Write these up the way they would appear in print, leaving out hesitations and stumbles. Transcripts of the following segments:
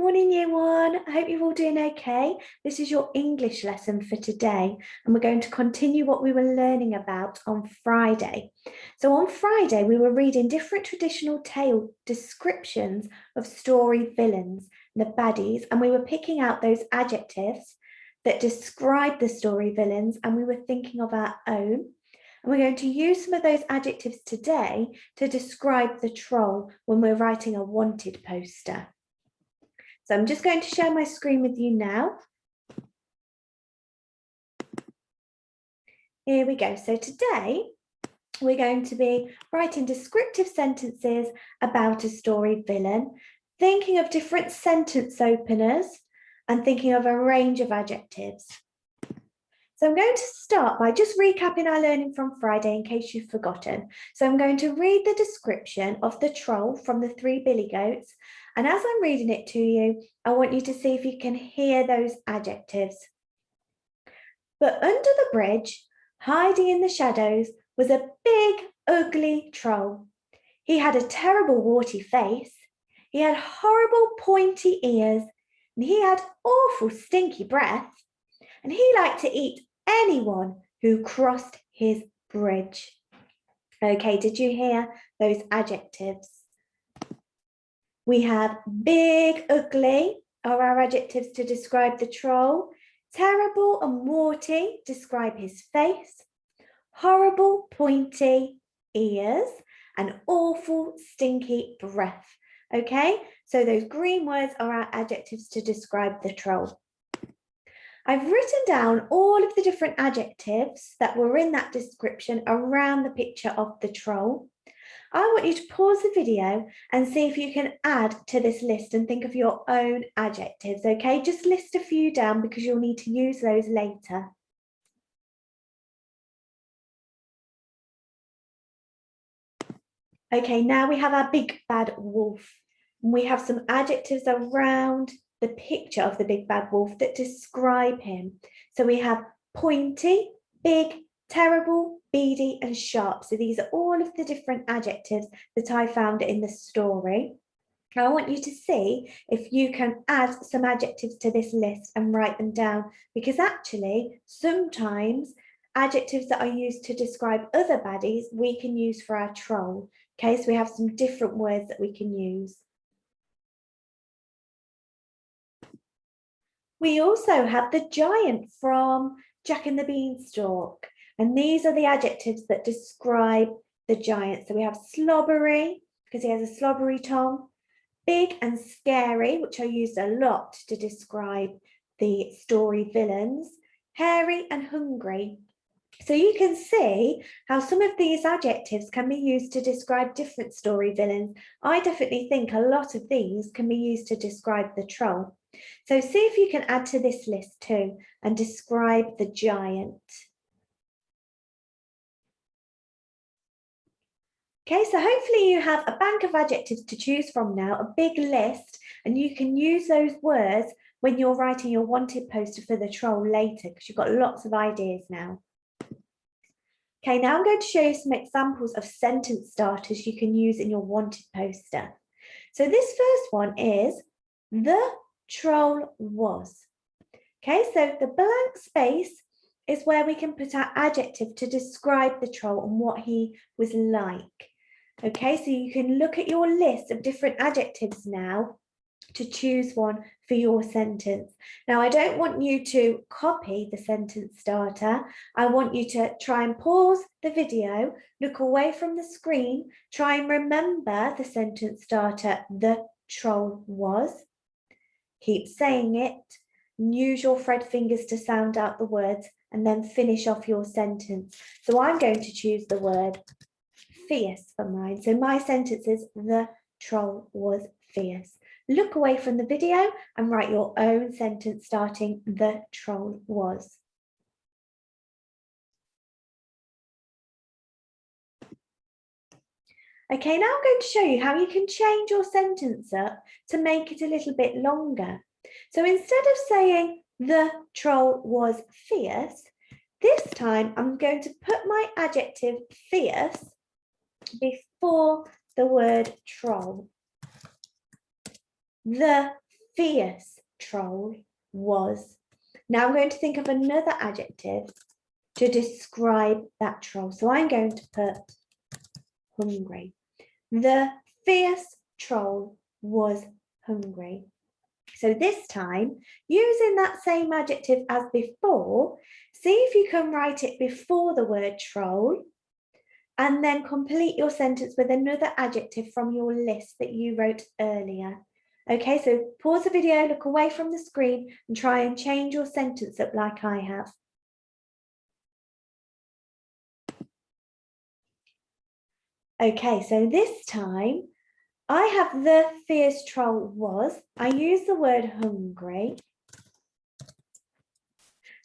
Morning, year one. I hope you're all doing okay. This is your English lesson for today, and we're going to continue what we were learning about on Friday. So on Friday, we were reading different traditional tale descriptions of story villains, the baddies, and we were picking out those adjectives that describe the story villains, and we were thinking of our own. And we're going to use some of those adjectives today to describe the troll when we're writing a wanted poster. So I'm just going to share my screen with you now. Here we go. So today we're going to be writing descriptive sentences about a story villain, thinking of different sentence openers and thinking of a range of adjectives. So I'm going to start by just recapping our learning from Friday in case you've forgotten. So I'm going to read the description of the troll from the Three Billy Goats. And as I'm reading it to you, I want you to see if you can hear those adjectives. But under the bridge, hiding in the shadows, was a big, ugly troll. He had a terrible warty face. He had horrible pointy ears. And he had awful stinky breath. And he liked to eat anyone who crossed his bridge. Okay, did you hear those adjectives? We have big, ugly are our adjectives to describe the troll. Terrible and warty describe his face. Horrible, pointy ears and awful, stinky breath. Okay, so those green words are our adjectives to describe the troll. I've written down all of the different adjectives that were in that description around the picture of the troll. I want you to pause the video and see if you can add to this list and think of your own adjectives, okay? Just list a few down because you'll need to use those later. Okay, now we have our big bad wolf. We have some adjectives around the picture of the big bad wolf that describe him. So we have pointy, big, terrible, beady and sharp. So these are all of the different adjectives that I found in the story. I want you to see if you can add some adjectives to this list and write them down, because actually sometimes adjectives that are used to describe other baddies we can use for our troll. Okay, so we have some different words that we can use. We also have the giant from Jack and the Beanstalk. And these are the adjectives that describe the giant. So we have slobbery, because he has a slobbery tongue. Big and scary, which are used a lot to describe the story villains. Hairy and hungry. So you can see how some of these adjectives can be used to describe different story villains. I definitely think a lot of these can be used to describe the troll. So see if you can add to this list too and describe the giant. Okay, so hopefully you have a bank of adjectives to choose from now, a big list, and you can use those words when you're writing your wanted poster for the troll later, because you've got lots of ideas now. Okay, now I'm going to show you some examples of sentence starters you can use in your wanted poster. So this first one is, the troll was. Okay, so the blank space is where we can put our adjective to describe the troll and what he was like. Okay, so you can look at your list of different adjectives now to choose one for your sentence. Now, I don't want you to copy the sentence starter. I want you to try and pause the video, look away from the screen, try and remember the sentence starter, the troll was. Keep saying it, use your Fred fingers to sound out the words, and then finish off your sentence. So I'm going to choose the word fierce for mine. So my sentence is, the troll was fierce. Look away from the video and write your own sentence starting, the troll was. Okay, now I'm going to show you how you can change your sentence up to make it a little bit longer. So instead of saying, the troll was fierce, this time I'm going to put my adjective fierce before the word troll. The fierce troll was. Now I'm going to think of another adjective to describe that troll. So I'm going to put hungry. The fierce troll was hungry. So this time, using that same adjective as before, see if you can write it before the word troll and then complete your sentence with another adjective from your list that you wrote earlier. Okay, so pause the video, look away from the screen and try and change your sentence up like I have. Okay, so this time I have the fierce troll was. I use the word hungry.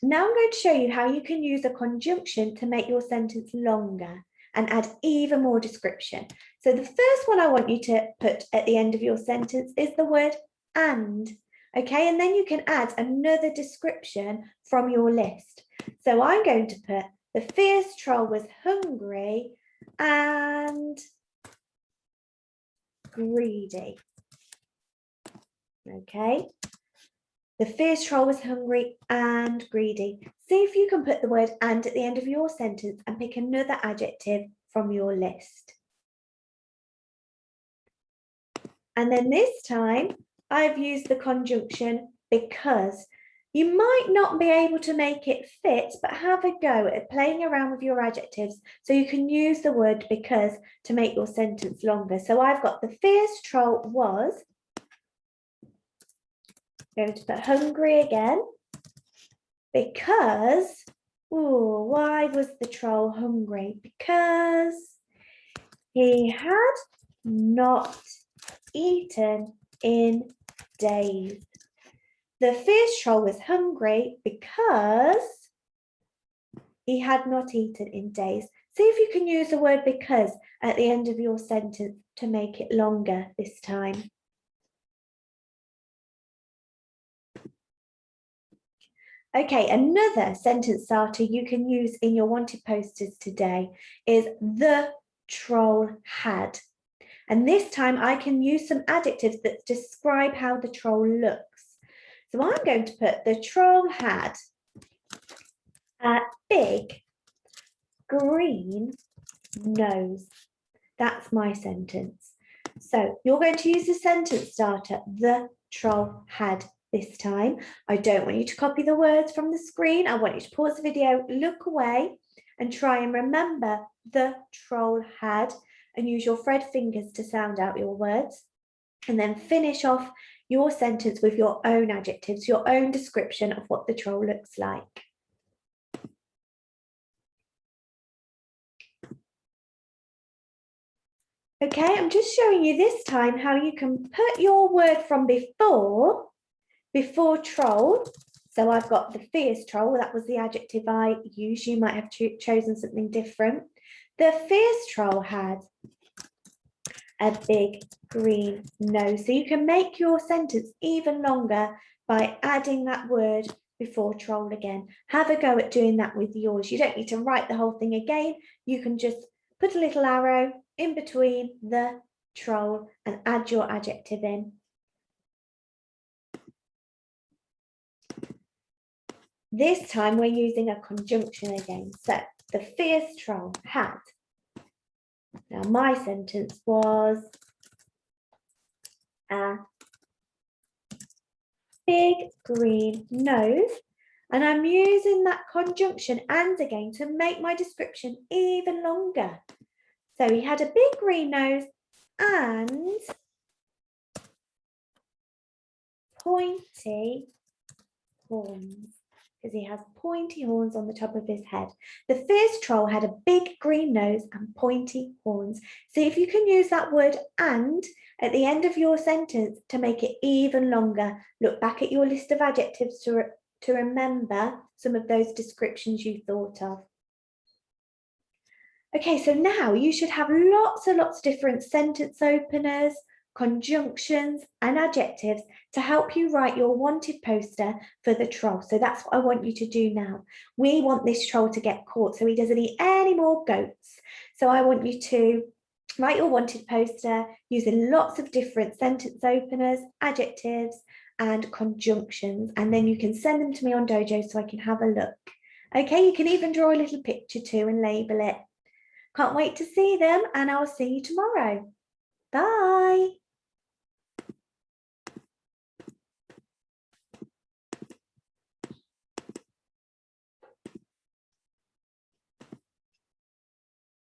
Now I'm going to show you how you can use a conjunction to make your sentence longer and add even more description. So the first one I want you to put at the end of your sentence is the word and. Okay, and then you can add another description from your list. So I'm going to put the fierce troll was hungry and greedy. Okay, the fierce troll was hungry and greedy. See if you can put the word and at the end of your sentence and pick another adjective from your list. And then this time I've used the conjunction because. You might not be able to make it fit, but have a go at playing around with your adjectives so you can use the word because to make your sentence longer. So I've got the fierce troll was, going to put hungry again, because, why was the troll hungry? Because he had not eaten in days. The fierce troll was hungry because he had not eaten in days. See if you can use the word because at the end of your sentence to make it longer this time. Okay, another sentence starter you can use in your wanted posters today is the troll had. And this time I can use some adjectives that describe how the troll looks. So I'm going to put the troll had a big green nose. That's my sentence. So you're going to use the sentence starter, the troll had this time. I don't want you to copy the words from the screen. I want you to pause the video, look away and try and remember the troll had and use your Fred fingers to sound out your words. And then finish off your sentence with your own adjectives, your own description of what the troll looks like. Okay, I'm just showing you this time how you can put your word from before troll. So I've got the fierce troll, that was the adjective I used. You might have chosen something different. The fierce troll had a big green nose. So you can make your sentence even longer by adding that word before troll again. Have a go at doing that with yours. You don't need to write the whole thing again. You can just put a little arrow in between the troll and add your adjective in. This time we're using a conjunction again. So the fierce troll had. Now my sentence was a big green nose, and I'm using that conjunction and again to make my description even longer. So he had a big green nose and pointy horns, because he has pointy horns on the top of his head. The fierce troll had a big green nose and pointy horns. See if you can use that word and at the end of your sentence to make it even longer. Look back at your list of adjectives to remember some of those descriptions you thought of. Okay, so now you should have lots and lots of different sentence openers, conjunctions and adjectives to help you write your wanted poster for the troll. So that's what I want you to do now. We want this troll to get caught so he doesn't eat any more goats. So I want you to write your wanted poster using lots of different sentence openers, adjectives and conjunctions, and then you can send them to me on Dojo so I can have a look. Okay, you can even draw a little picture too and label it. Can't wait to see them, and I'll see you tomorrow. Bye.